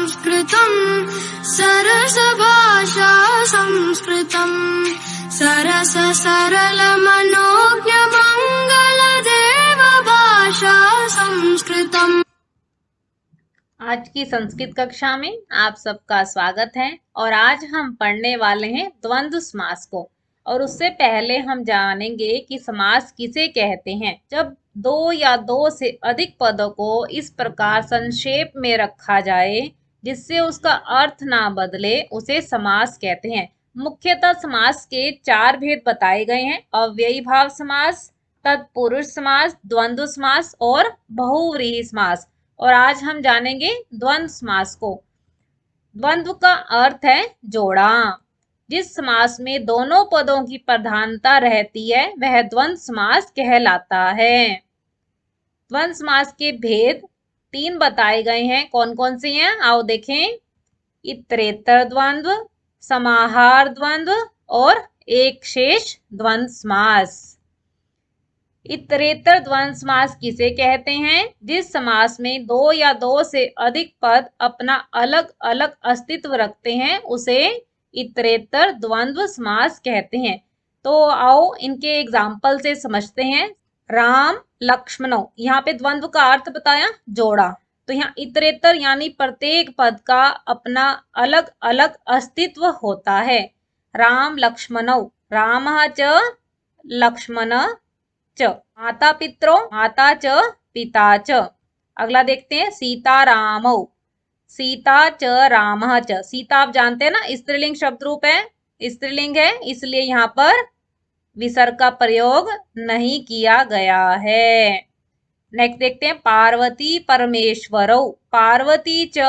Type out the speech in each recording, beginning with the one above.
संस्कृतम् सरसभाषा संस्कृतम् सरस सरल मनोज्ञ मंगल देव भाषा संस्कृतम्। आज की संस्कृत कक्षा में आप सबका स्वागत है और आज हम पढ़ने वाले हैं द्वंद्व समास को। और उससे पहले हम जानेंगे कि समास किसे कहते हैं। जब दो या दो से अधिक पदों को इस प्रकार संक्षेप में रखा जाए जिससे उसका अर्थ ना बदले उसे समास कहते हैं। मुख्यतः समास के चार भेद बताए गए हैं: अव्ययी भाव समास, तत्पुरुष समास, द्वंद्व समास और बहुव्रीहि समास। और आज हम जानेंगे द्वंद्व समास को। द्वंद्व का अर्थ है जोड़ा। जिस समास में दोनों पदों की प्रधानता रहती है वह द्वंद्व समास कहलाता है। द्वंद्व समास के भेद तीन बताए गए हैं। कौन कौन से हैं आओ देखें। इतरेतर द्वंद्व, समाहार द्वंद्व और एक शेष द्वंद्व समास। इतरेतर द्वंद्व समास किसे कहते हैं? जिस समास में दो या दो से अधिक पद अपना अलग अलग अस्तित्व रखते हैं उसे इतरेतर द्वंद्व समास कहते हैं। तो आओ इनके एग्जाम्पल से समझते हैं। राम लक्ष्मणों, यहाँ पे द्वंद्व का अर्थ बताया जोड़ा। तो यहाँ इतरेतर यानी प्रत्येक पद का अपना अलग अलग अस्तित्व होता है। राम लक्ष्मणौ, रामः च लक्ष्मण च, माता पित्रों, माता च पिता च। अगला देखते हैं सीता रामौ, सीता च रामः च। सीता आप जानते हैं ना स्त्रीलिंग शब्द रूप है, स्त्रीलिंग है, इसलिए यहाँ पर विसर्ग का प्रयोग नहीं किया गया है। नेक्स्ट देखते हैं पार्वती परमेश्वरौ, पार्वती च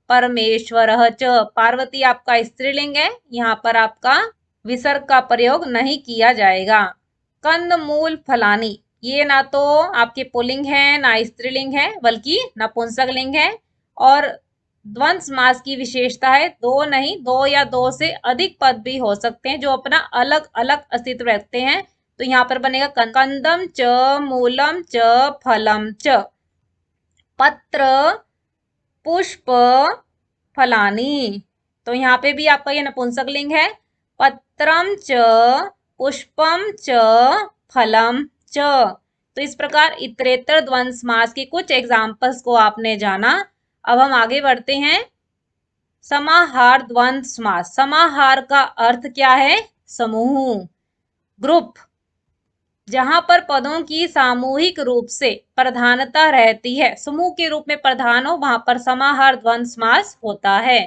परमेश्वरः च। पार्वती आपका स्त्रीलिंग है, यहाँ पर आपका विसर्ग का प्रयोग नहीं किया जाएगा। कंदमूल फलानी, ये ना तो आपके पुल्लिंग है ना स्त्रीलिंग है बल्कि नपुंसक लिंग है। और द्वंद्व समास की विशेषता है दो नहीं, दो या दो से अधिक पद भी हो सकते हैं जो अपना अलग अलग अस्तित्व रखते हैं। तो यहाँ पर बनेगा कंदम च मूलम च फलम च। पत्र पुष्प फलानी, तो यहाँ पे भी आपका ये नपुंसक लिंग है। पत्रम च पुष्पम च फलम च। तो इस प्रकार इतरेतर द्वंद्व समास के कुछ एग्जाम्पल्स को आपने जाना। अब हम आगे बढ़ते हैं। समाहार द्वंद्व समास। समाहार का अर्थ क्या है? समूह, ग्रुप। जहां पर पदों की सामूहिक रूप से प्रधानता रहती है, समूह के रूप में प्रधान हो, वहां पर समाहार द्वंद्व समास होता है।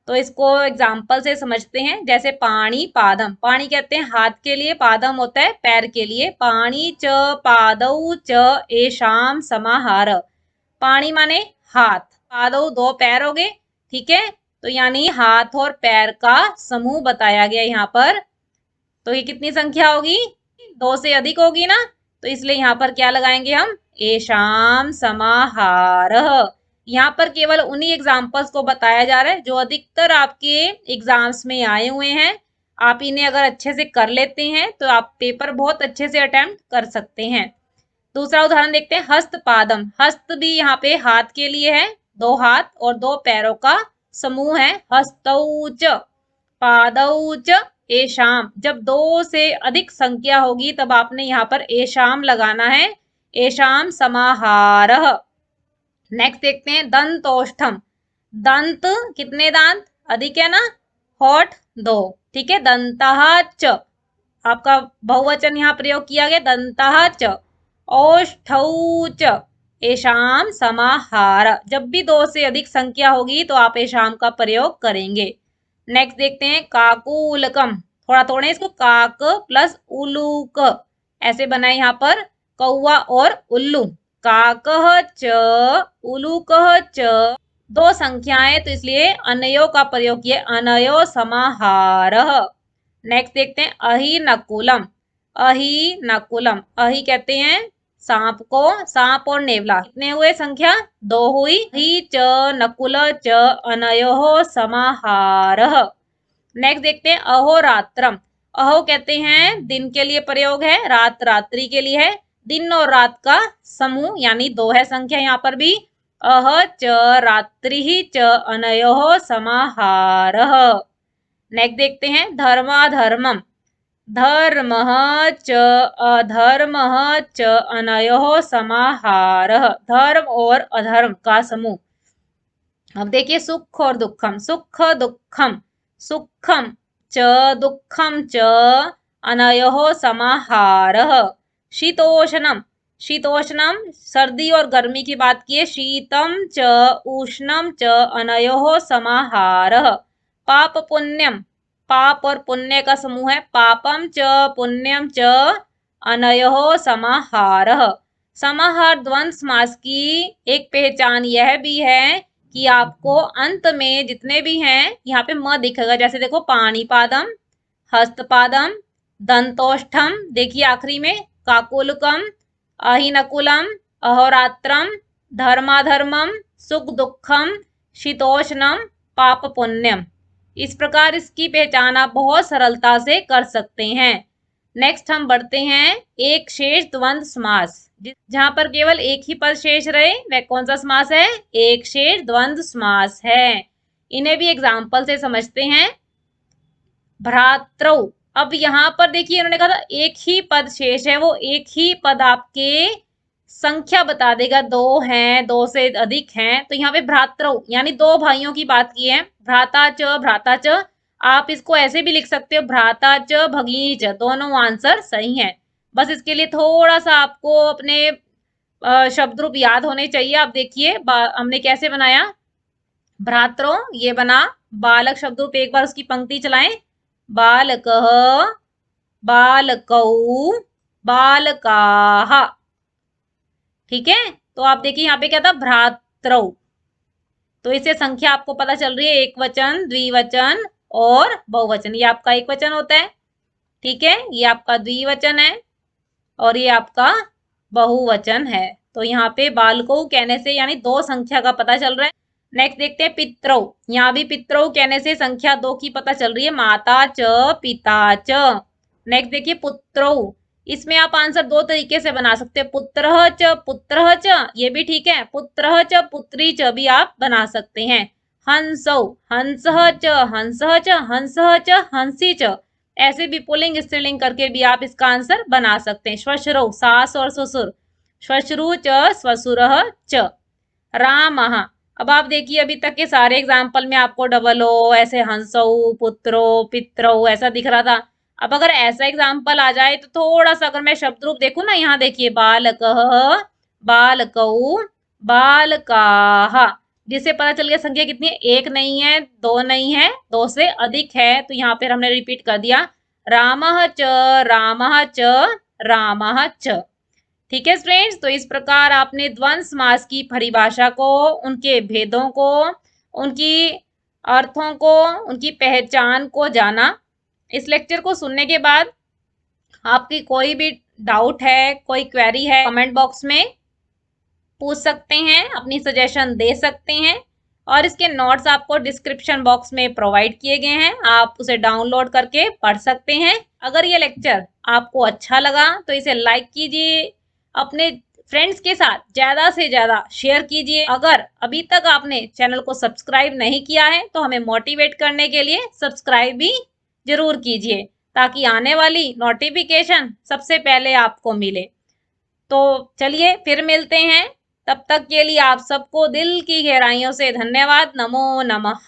तो इसको एग्जाम्पल से समझते हैं। जैसे पाणी पादम, पाणी कहते हैं हाथ के लिए, पादम होता है पैर के लिए। पाणी च पादौ च एषाम समाहार। पाणी माने हाथ, पादौ दो पैर हो गए, ठीक है। तो यानी हाथ और पैर का समूह बताया गया यहाँ पर। तो ये कितनी संख्या होगी? दो से अधिक होगी ना, तो इसलिए यहाँ पर क्या लगाएंगे हम? एषाम समाहार। यहाँ पर केवल उन्हीं एग्जाम्पल्स को बताया जा रहा है जो अधिकतर आपके एग्जाम्स में आए हुए हैं। आप इन्हें अगर अच्छे से कर लेते हैं तो आप पेपर बहुत अच्छे से अटेम्प्ट कर सकते हैं। दूसरा उदाहरण देखते हैं हस्तपादम। हस्त भी यहाँ पे हाथ के लिए है, दो हाथ और दो पैरों का समूह है। हस्तौ च पादौ च एषाम। जब दो से अधिक संख्या होगी तब आपने यहाँ पर एषाम लगाना है। एषाम समाहारः। नेक्स्ट देखते हैं दंतोष्ठम। दंत कितने दांत? अधिक है ना, होठ दो, ठीक है। दंतः च, आपका बहुवचन यहाँ प्रयोग किया गया, दंतः च। ओष्ठौ च एषाम समाहार। जब भी दो से अधिक संख्या होगी तो आप एषाम का प्रयोग करेंगे। नेक्स्ट देखते हैं काकूलकम। थोड़ा थोड़े इसको काक प्लस उलूक ऐसे बनाए यहाँ पर, कौवा और उल्लू। काकः च उलूकः च, दो संख्याएं तो इसलिए अनयो का प्रयोग किया, अनयो समाहारः। नेक्स्ट देखते हैं अहि नकुलम। अहि नकुलम, अहि कहते हैं सांप को, सांप और नेवला। कितने हुए संख्या? दो हुई। अहि च नकुल च अनयोः समाहारः। नेक्स्ट देखते हैं अहोरात्रम। अहो कहते हैं दिन के लिए प्रयोग है, रात रात्रि के लिए है। दिन और रात का समूह यानी दो है संख्या यहाँ पर भी। अह च रात्रिः च अनयोः समाहारः। नेक्स्ट देखते हैं धर्माधर्मम। धर्मः च अधर्मः च अनयोः समाहारः। धर्म और अधर्म का समूह। अब देखिए सुख और दुखम। सुख दुखम। सुखम च दुखम च अनयोः समाहारः। शीतोष्णम। शीतोष्णम सर्दी और गर्मी की बात की है। शीतम च उष्णम च अनयोः समाहारः। पाप पुण्यम। पाप और पुण्य का समूह है। पापम च पुण्यम च अनयोः समाहारः। समाहार द्वंद्व समास की एक पहचान यह भी है कि आपको अंत में जितने भी हैं यहाँ पे म दिखेगा। जैसे देखो पाणिपादम, हस्तपादम, दंतोष्ठम, देखिए आखिरी में काकुलकम, अहिनकुलम, अहोरात्रम, धर्माधर्मम, सुख दुखम, शीतोष्णम, पाप पुण्यम। इस प्रकार इसकी पहचान आप बहुत सरलता से कर सकते हैं। नेक्स्ट हम बढ़ते हैं एक शेष द्वंद्व समास। जहां पर केवल एक ही पद शेष रहे वह कौन सा समास है? एक शेष द्वंद्व समास है। इन्हें भी एग्जाम्पल से समझते हैं। भ्रातृ। अब यहाँ पर देखिए इन्होंने कहा था एक ही पद शेष है। वो एक ही पद आपके संख्या बता देगा। दो हैं, दो से अधिक हैं। तो यहाँ पे भ्रातृ यानी दो भाइयों की बात की है। भ्राता च भ्राता च। आप इसको ऐसे भी लिख सकते हो भ्राता च भगिनी च। दोनों आंसर सही हैं। बस इसके लिए थोड़ा सा आपको अपने शब्द रूप याद होने चाहिए। आप देखिए हमने कैसे बनाया। भ्रात्रो ये बना। बालक शब्द रूप एक बार उसकी पंक्ति चलाएं। बालकः, बालकौ, बालकाः। ठीक है। तो आप देखिए यहाँ पे क्या था? भ्रातृ। तो इससे संख्या आपको पता चल रही है। एक वचन, द्विवचन और बहुवचन। ये आपका एक वचन होता है। ठीक है। ये आपका द्विवचन है और ये आपका बहुवचन है। तो यहाँ पे बालकों कहने से यानी दो संख्या का पता चल रहा है। नेक्स्ट देखते हैं पितरौ। यहाँ भी पितरौ कहने से संख्या दो की पता चल रही है। माता च पिता च। नेक्स्ट देखिए पुत्रौ। इसमें आप आंसर दो तरीके से बना सकते हैं। पुत्रः च पुत्रः च, ये भी ठीक है। पुत्रः च पुत्री च भी आप बना सकते हैं। हंसौ, हंसः च हंसः च, हंसः च हंसी च। ऐसे भी पुल्लिंग स्त्रीलिंग करके भी आप इसका आंसर बना सकते हैं। श्वशुरौ सास और ससुर। श्वशुरु च श्वशुरः च। रामः। अब आप देखिए अभी तक के सारे एग्जाम्पल में आपको डबल ओ ऐसे हंसौ, पुत्रो, पितरौ ऐसा दिख रहा था। अब अगर ऐसा एग्जाम्पल आ जाए तो थोड़ा सा अगर मैं शब्द रूप देखूं ना, यहाँ देखिए बालकः, बालकौ, बालकाः। जिससे पता चल गया संख्या कितनी है? एक नहीं है, दो नहीं है, दो से अधिक है। तो यहाँ पर हमने रिपीट कर दिया रामः च, रामः च, रामः च। ठीक है फ्रेंड्स। तो इस प्रकार आपने द्वंद्व समास की परिभाषा को, उनके भेदों को, उनकी अर्थों को, उनकी पहचान को जाना। इस लेक्चर को सुनने के बाद आपकी कोई भी डाउट है, कोई क्वेरी है, कमेंट बॉक्स में पूछ सकते हैं, अपनी सजेशन दे सकते हैं। और इसके नोट्स आपको डिस्क्रिप्शन बॉक्स में प्रोवाइड किए गए हैं। आप उसे डाउनलोड करके पढ़ सकते हैं। अगर ये लेक्चर आपको अच्छा लगा तो इसे लाइक कीजिए, अपने फ्रेंड्स के साथ ज्यादा से ज्यादा शेयर कीजिए। अगर अभी तक आपने चैनल को सब्सक्राइब नहीं किया है तो हमें मोटिवेट करने के लिए सब्सक्राइब भी जरूर कीजिए, ताकि आने वाली नोटिफिकेशन सबसे पहले आपको मिले। तो चलिए फिर मिलते हैं। तब तक के लिए आप सबको दिल की गहराइयों से धन्यवाद। नमो नमः।